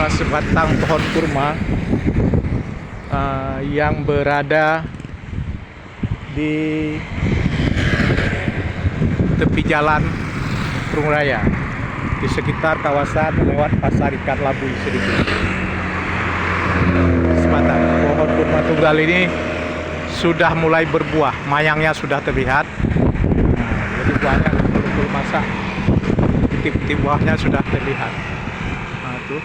salah sebatang pohon kurma yang berada di tepi jalan Perung Raya di sekitar kawasan lewat pasar ikan Labuy sedikit. Sebatang pohon kurma tunggal ini sudah mulai berbuah, mayangnya sudah terlihat. Jadi buahnya betul-betul masak, titik-titik buahnya sudah terlihat. Nah tuh,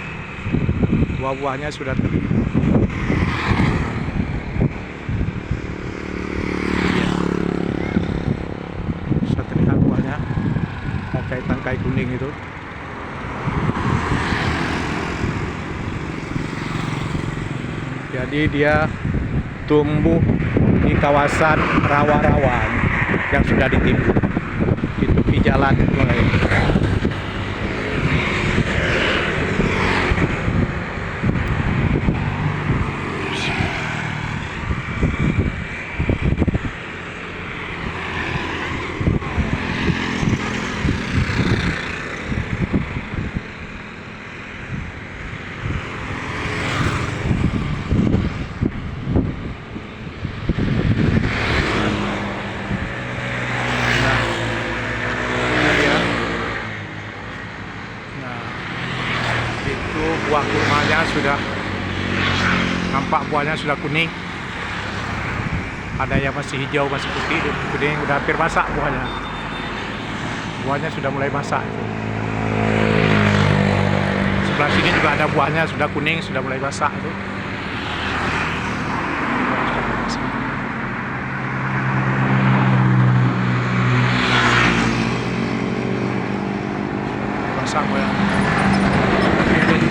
buah-buahnya sudah terlihat. Sudah terlihat buahnya, tangkai-tangkai kuning itu. Jadi dia tumbuh di kawasan rawa-rawa yang sudah ditimbun di tepi jalan mulai. Buah kurmanya sudah nampak, buahnya sudah kuning, ada yang masih hijau, masih putih, kuning, udah hampir masak buahnya. Buahnya sudah mulai masak. Sebelah sini juga ada buahnya sudah kuning, sudah mulai masak itu. Masak buahnya.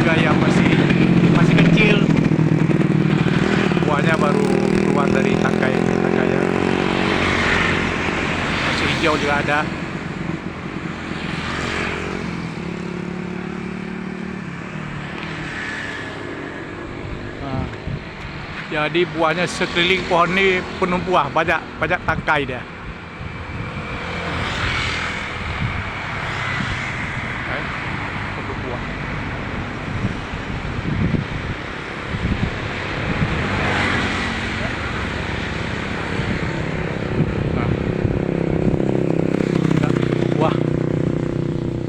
Yang masih kecil, buahnya baru keluar dari tangkainya, masih hijau juga ada. Nah, jadi buahnya sekeliling pohon ini penuh buah, banyak tangkai dia. Penuh buah.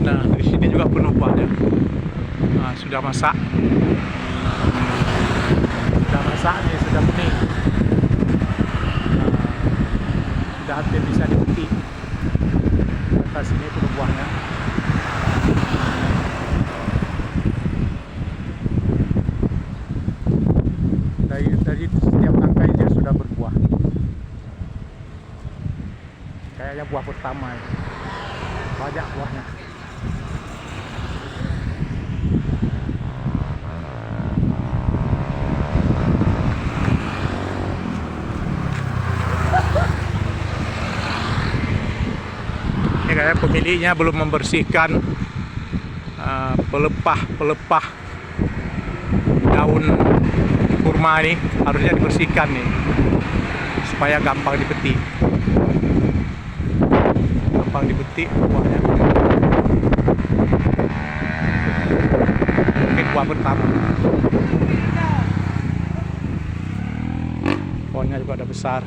Nah, di sini juga penuh buahnya. Nah, sudah masak. Sudah masak nih, sudah kuning. Nah, sudah hampir bisa dipetik. Atas sini penuh buahnya. Dari setiap tangkai dia sudah berbuah. Kayaknya buah pertama ini. Banyak buahnya. Ini kayak pemiliknya belum membersihkan pelepah daun kurma ini, harusnya dibersihkan nih supaya gampang dipetik. Buahnya. Mungkin buah pertama. Pohonnya juga ada besar.